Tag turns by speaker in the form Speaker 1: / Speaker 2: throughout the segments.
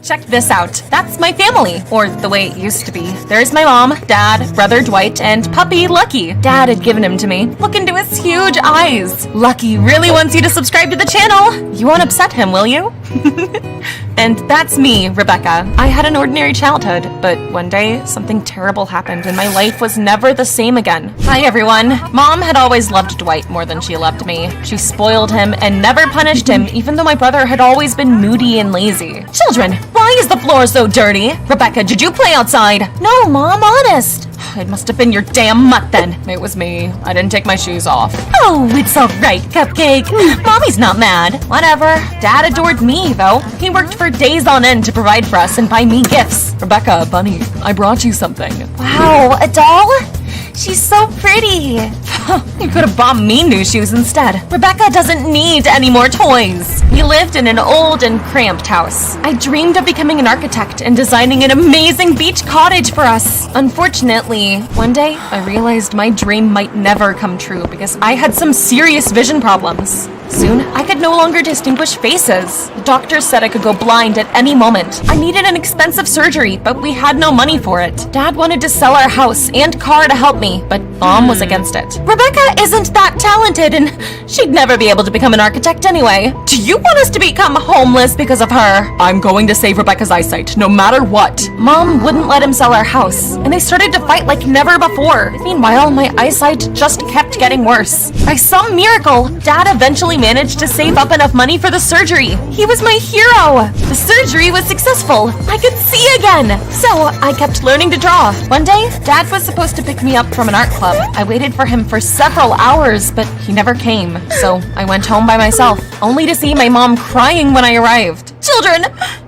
Speaker 1: Check this out. That's my family, or the way it used to be. There's my mom, dad, brother Dwight, and puppy Lucky. Dad had given him to me. Look into his huge eyes. Lucky really wants you to subscribe to the channel. You won't upset him, will you? And that's me, Rebecca. I had an ordinary childhood, but one day, something terrible happened and my life was never the same again. Hi, everyone. Mom had always loved Dwight more than she loved me. She spoiled him and never punished him, even though my brother had always been moody and lazy. Children, why is the floor so dirty? Rebecca, did you play outside? No, Mom, honest. It must have been your damn mutt then. It was me. I didn't take my shoes off. Oh, it's all right, Cupcake. Mommy's not mad. Whatever. Dad adored me, though. He worked for days on end to provide for us and buy me gifts. Rebecca, Bunny, I brought you something. Wow, a doll? She's so pretty. You could have bought me new shoes instead. Rebecca doesn't need any more toys. We lived in an old and cramped house. I dreamed of becoming an architect and designing an amazing beach cottage for us. Unfortunately, one day I realized my dream might never come true because I had some serious vision problems. Soon, I could no longer distinguish faces. The doctors said I could go blind at any moment. I needed an expensive surgery, but we had no money for it. Dad wanted to sell our house and car to help me, but Mom was against it. Rebecca isn't that talented, and she'd never be able to become an architect anyway. Do you want us to become homeless because of her? I'm going to save Rebecca's eyesight, no matter what. Mom wouldn't let him sell our house, and they started to fight like never before. Meanwhile, my eyesight just kept getting worse. By some miracle, Dad eventually managed to save up enough money for the surgery. He was my hero. The surgery was successful. I could see again. So I kept learning to draw. One day, Dad was supposed to pick me up from an art club. I waited for him for several hours, but he never came. So I went home by myself, only to see my mom crying when I arrived. Children,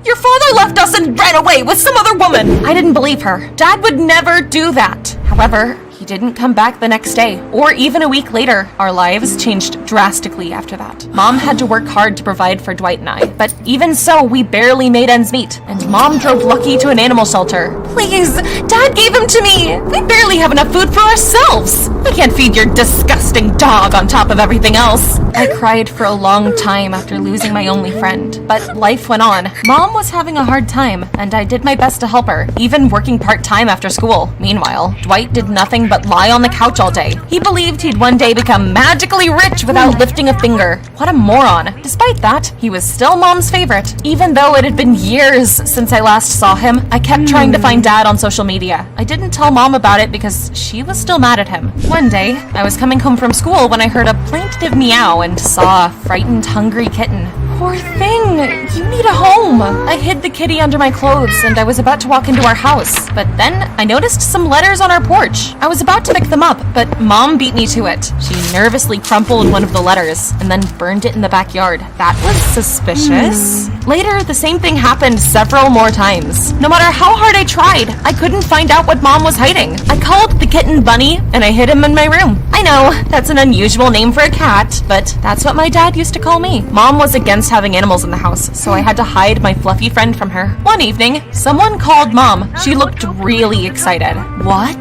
Speaker 1: your father left us and ran away with some other woman. I didn't believe her. Dad would never do that. However, he didn't come back the next day, or even a week later. Our lives changed drastically after that. Mom had to work hard to provide for Dwight and I, but even so, we barely made ends meet, and Mom drove Lucky to an animal shelter. Please, Dad gave him to me. We barely have enough food for ourselves. I can't feed your disgusting dog on top of everything else. I cried for a long time after losing my only friend, but life went on. Mom was having a hard time, and I did my best to help her, even working part-time after school. Meanwhile, Dwight did nothing but lie on the couch all day. He believed he'd one day become magically rich without lifting a finger. What a moron. Despite that, he was still Mom's favorite. Even though it had been years since I last saw him, I kept trying to find Dad on social media. I didn't tell Mom about it because she was still mad at him. One day, I was coming home from school when I heard a plaintive meow and saw a frightened, hungry kitten. Poor thing, you need a home. I hid the kitty under my clothes and I was about to walk into our house, but then I noticed some letters on our porch. I was about to pick them up, but Mom beat me to it. She nervously crumpled one of the letters and then burned it in the backyard. That was suspicious. Later, the same thing happened several more times. No matter how hard I tried, I couldn't find out what Mom was hiding. I called the kitten Bunny and I hid him in my room. I know, that's an unusual name for a cat, but that's what my dad used to call me. Mom was against having animals in the house, so I had to hide my fluffy friend from her. One evening, someone called Mom. She looked really excited. What?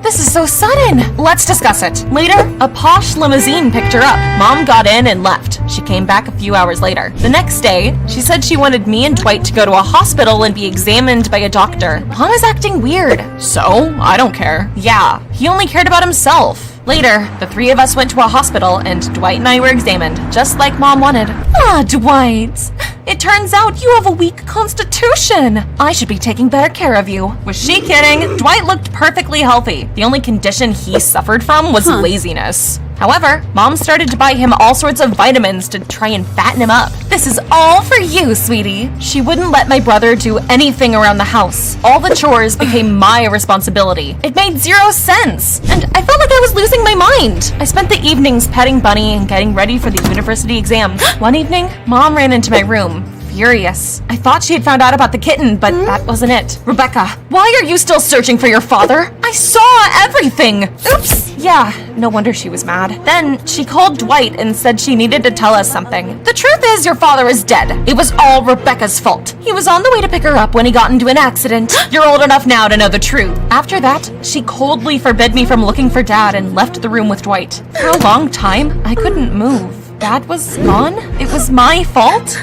Speaker 1: This is so sudden. Let's discuss it. Later, a posh limousine picked her up. Mom got in and left. She came back a few hours later. The next day, she said she wanted me and Dwight to go to a hospital and be examined by a doctor. Mom is acting weird. So? I don't care. Yeah, he only cared about himself. Later, the three of us went to a hospital and Dwight and I were examined, just like Mom wanted. Ah, Dwight. It turns out you have a weak constitution. I should be taking better care of you. Was she kidding? Dwight looked perfectly healthy. The only condition he suffered from was laziness. However, Mom started to buy him all sorts of vitamins to try and fatten him up. This is all for you, sweetie. She wouldn't let my brother do anything around the house. All the chores became my responsibility. It made 0 sense, and I felt like I was losing my mind. I spent the evenings petting Bunny and getting ready for the university exams. One evening, Mom ran into my room, furious. I thought she had found out about the kitten, but that wasn't it. Rebecca, why are you still searching for your father? I saw everything. Oops. Yeah, no wonder she was mad. Then she called Dwight and said she needed to tell us something. The truth is your father is dead. It was all Rebecca's fault. He was on the way to pick her up when he got into an accident. You're old enough now to know the truth. After that, she coldly forbid me from looking for Dad and left the room with Dwight. For a long time, I couldn't move. Dad was gone? It was my fault?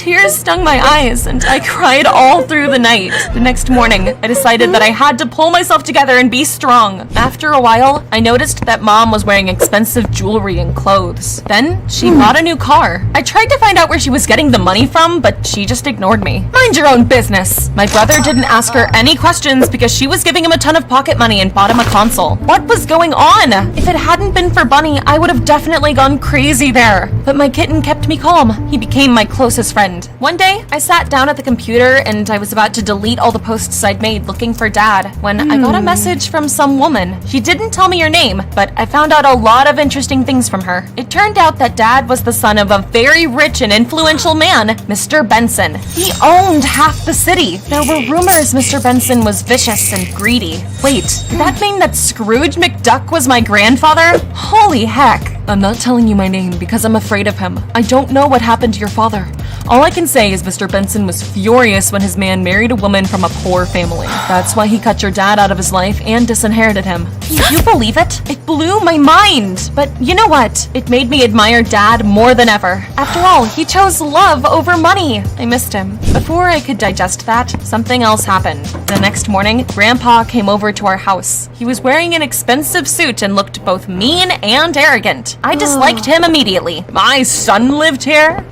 Speaker 1: Tears stung my eyes, and I cried all through the night. The next morning, I decided that I had to pull myself together and be strong. After a while, I noticed that Mom was wearing expensive jewelry and clothes. Then, she bought a new car. I tried to find out where she was getting the money from, but she just ignored me. Mind your own business. My brother didn't ask her any questions because she was giving him a ton of pocket money and bought him a console. What was going on? If it hadn't been for Bunny, I would have definitely gone crazy there. But my kitten kept me calm. He became my closest friend. One day, I sat down at the computer and I was about to delete all the posts I'd made looking for Dad when I got a message from some woman. She didn't tell me her name, but I found out a lot of interesting things from her. It turned out that Dad was the son of a very rich and influential man, Mr. Benson. He owned half the city. There were rumors Mr. Benson was vicious and greedy. Wait, did that mean that Scrooge McDuck was my grandfather? Holy heck. I'm not telling you my name because I'm afraid of him. I don't know what happened to your father. All I can say is Mr. Benson was furious when his man married a woman from a poor family. That's why he cut your dad out of his life and disinherited him. Can you believe it? It blew my mind. But you know what? It made me admire Dad more than ever. After all, he chose love over money. I missed him. Before I could digest that, something else happened. The next morning, Grandpa came over to our house. He was wearing an expensive suit and looked both mean and arrogant. I disliked him immediately. My son lived here?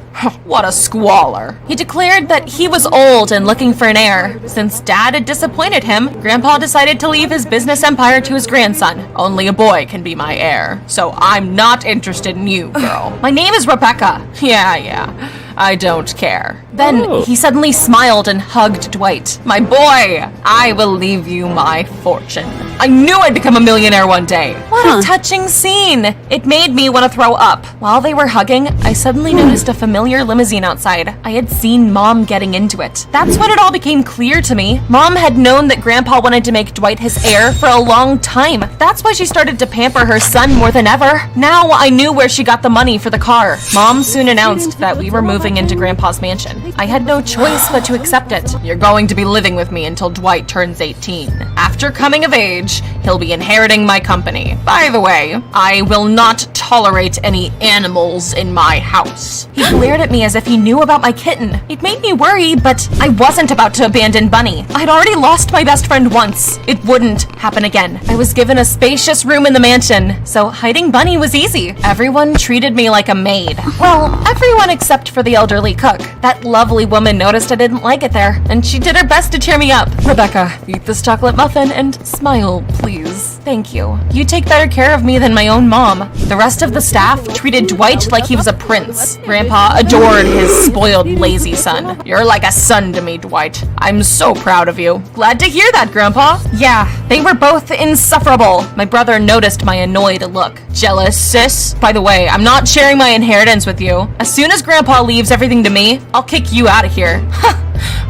Speaker 1: What a squalor. He declared that he was old and looking for an heir. Since Dad had disappointed him, Grandpa decided to leave his business empire to his grandson. Only a boy can be my heir, so I'm not interested in you, girl. My name is Rebecca. Yeah. I don't care. Then he suddenly smiled and hugged Dwight. My boy, I will leave you my fortune. I knew I'd become a millionaire one day. What a touching scene. It made me want to throw up. While they were hugging, I suddenly noticed a familiar limousine outside. I had seen Mom getting into it. That's when it all became clear to me. Mom had known that Grandpa wanted to make Dwight his heir for a long time. That's why she started to pamper her son more than ever. Now I knew where she got the money for the car. Mom soon announced that we were moving into Grandpa's mansion. I had no choice but to accept it. You're going to be living with me until Dwight turns 18. After coming of age, he'll be inheriting my company. By the way, I will not tolerate any animals in my house. He glared at me as if he knew about my kitten. It made me worry, but I wasn't about to abandon Bunny. I'd already lost my best friend once. It wouldn't happen again. I was given a spacious room in the mansion, so hiding Bunny was easy. Everyone treated me like a maid. Well, everyone except for the elderly cook. That lovely woman noticed I didn't like it there, and she did her best to cheer me up. Rebecca, eat this chocolate muffin and smile, please. Thank you. You take better care of me than my own mom. The rest of the staff treated Dwight like he was a prince. Grandpa adored his spoiled, lazy son. You're like a son to me, Dwight. I'm so proud of you. Glad to hear that, Grandpa. Yeah, they were both insufferable. My brother noticed my annoyed look. Jealous, sis? By the way, I'm not sharing my inheritance with you. As soon as Grandpa leaves everything to me, I'll kick you out of here.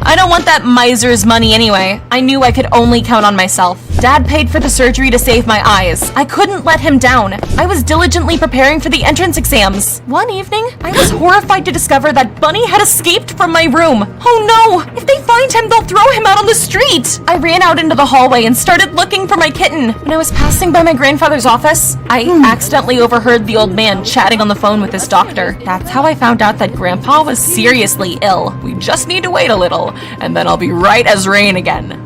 Speaker 1: I don't want that miser's money anyway. I knew I could only count on myself. Dad paid for the surgery to save my eyes. I couldn't let him down. I was diligently preparing for the entrance exams. One evening, I was horrified to discover that Bunny had escaped from my room. Oh no! If they find him, they'll throw him out on the street! I ran out into the hallway and started looking for my kitten. When I was passing by my grandfather's office, I accidentally overheard the old man chatting on the phone with his doctor. That's how I found out that Grandpa was seriously ill. We just need to wait a little, and then I'll be right as rain again.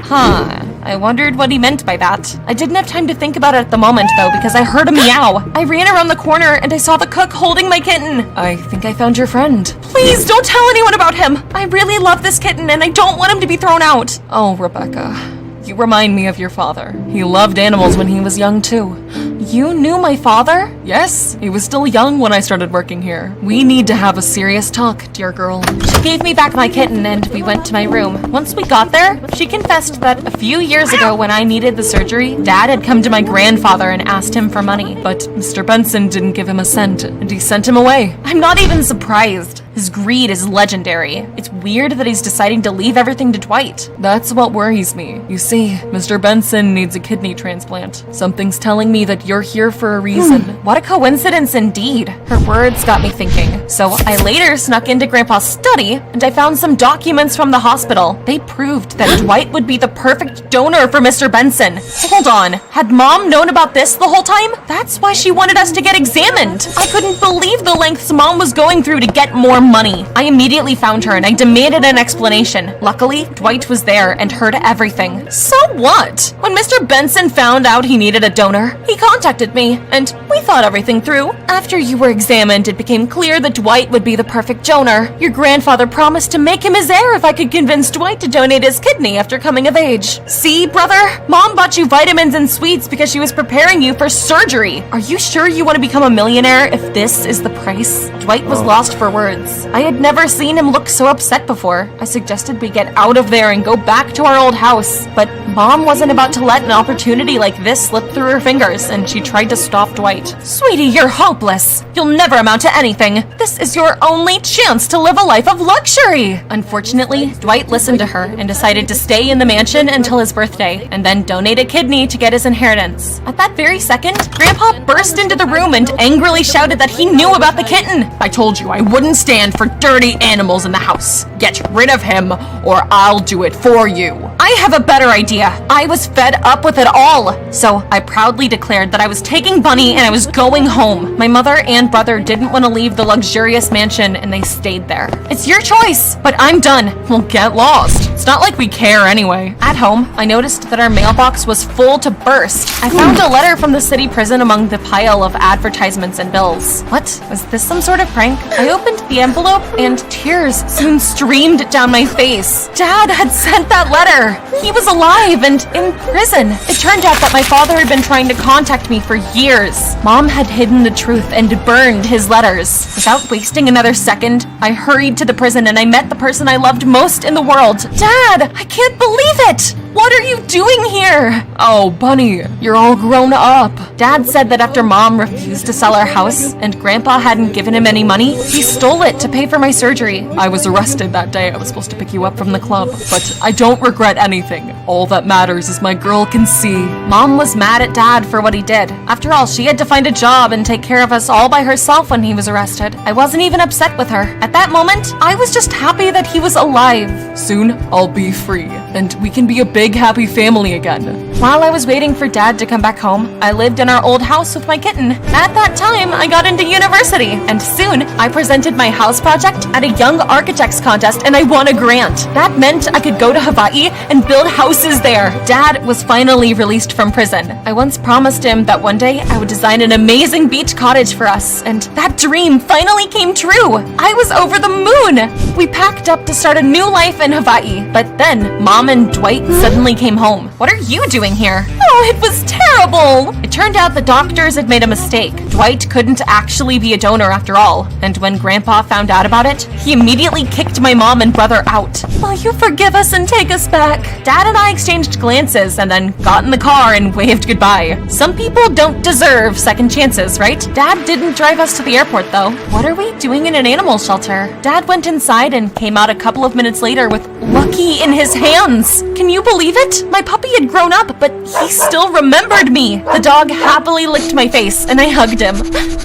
Speaker 1: I wondered what he meant by that. I didn't have time to think about it at the moment, though, because I heard a meow. I ran around the corner and I saw the cook holding my kitten. I think I found your friend. Please don't tell anyone about him. I really love this kitten and I don't want him to be thrown out. Oh, Rebecca. You remind me of your father. He loved animals when he was young, too. You knew my father? Yes, he was still young when I started working here. We need to have a serious talk, dear girl. She gave me back my kitten and we went to my room. Once we got there, she confessed that a few years ago when I needed the surgery, Dad had come to my grandfather and asked him for money. But Mr. Benson didn't give him a cent, and he sent him away. I'm not even surprised. His greed is legendary. It's weird that he's deciding to leave everything to Dwight. That's what worries me. You see, Mr. Benson needs a kidney transplant. Something's telling me that you're here for a reason. What a coincidence indeed. Her words got me thinking. So I later snuck into Grandpa's study and I found some documents from the hospital. They proved that Dwight would be the perfect donor for Mr. Benson. Hold on, had Mom known about this the whole time? That's why she wanted us to get examined. I couldn't believe the lengths Mom was going through to get more money. I immediately found her and I demanded an explanation. Luckily, Dwight was there and heard everything. So what? When Mr. Benson found out he needed a donor, he contacted me and we thought everything through. After you were examined, it became clear that Dwight would be the perfect donor. Your grandfather promised to make him his heir if I could convince Dwight to donate his kidney after coming of age. See, brother? Mom bought you vitamins and sweets because she was preparing you for surgery. Are you sure you want to become a millionaire if this is the price? Dwight was lost for words. I had never seen him look so upset before. I suggested we get out of there and go back to our old house, but Mom wasn't about to let an opportunity like this slip through her fingers, and she tried to stop Dwight. Sweetie, you're hopeless. You'll never amount to anything. This is your only chance to live a life of luxury. Unfortunately, Dwight listened to her and decided to stay in the mansion until his birthday, and then donate a kidney to get his inheritance. At that very second, Grandpa burst into the room and angrily shouted that he knew about the kitten. I told you I wouldn't stand for dirty animals in the house. Get rid of him, or I'll do it for you. I have a better idea. I was fed up with it all. So I proudly declared that I was taking Bunny and I was going home. My mother and brother didn't want to leave the luxurious mansion and they stayed there. It's your choice, but I'm done. We'll get lost. It's not like we care anyway. At home, I noticed that our mailbox was full to burst. I found a letter from the city prison among the pile of advertisements and bills. What? Was this some sort of prank? I opened the envelope and tears soon streamed down my face. Dad had sent that letter. He was alive and in prison. It turned out that my father had been trying to contact me for years. Mom had hidden the truth and burned his letters. Without wasting another second, I hurried to the prison and I met the person I loved most in the world. Dad, I can't believe it! What are you doing here? Oh, Bunny, you're all grown up. Dad said that after Mom refused to sell our house and Grandpa hadn't given him any money, he stole it to pay for my surgery. I was arrested that day. I was supposed to pick you up from the club, but I don't regret anything. All that matters is my girl can see. Mom was mad at Dad for what he did. After all, she had to find a job and take care of us all by herself when he was arrested. I wasn't even upset with her. At that moment, I was just happy that he was alive. Soon, I'll be free, and we can be a big, happy family again. While I was waiting for Dad to come back home, I lived in our old house with my kitten. At that time, I got into university, and soon I presented my house project at a Young Architects contest and I won a grant. That meant I could go to Hawaii and build houses there. Dad was finally released from prison. I once promised him that one day I would design an amazing beach cottage for us, and that dream finally came true. I was over the moon. We packed up to start a new life in Hawaii, but then Mom and Dwight suddenly came home. What are you doing here? Oh, it was terrible. It turned out the doctors had made a mistake. Dwight couldn't actually be a donor after all, and when Grandpa found out about it, he immediately kicked my mom and brother out. Will you forgive us and take us back? Dad and I exchanged glances and then got in the car and waved goodbye. Some people don't deserve second chances, right? Dad didn't drive us to the airport though. What are we doing in an animal shelter? Dad went inside and came out a couple of minutes later with Lucky in his hands. Can you believe it? My puppy had grown up, but he still remembered me. The dog happily licked my face and I hugged him.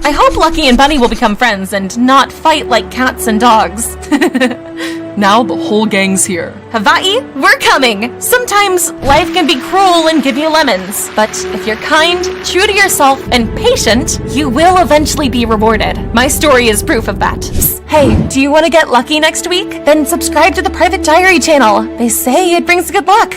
Speaker 1: I hope Lucky and Bunny will become friends and not fight like cats and dogs. Now the whole gang's here. Hawaii, we're coming! Sometimes life can be cruel and give you lemons, but if you're kind, true to yourself, and patient, you will eventually be rewarded. My story is proof of that. Hey, do you want to get lucky next week? Then subscribe to the Private Diary channel. They say it brings good luck.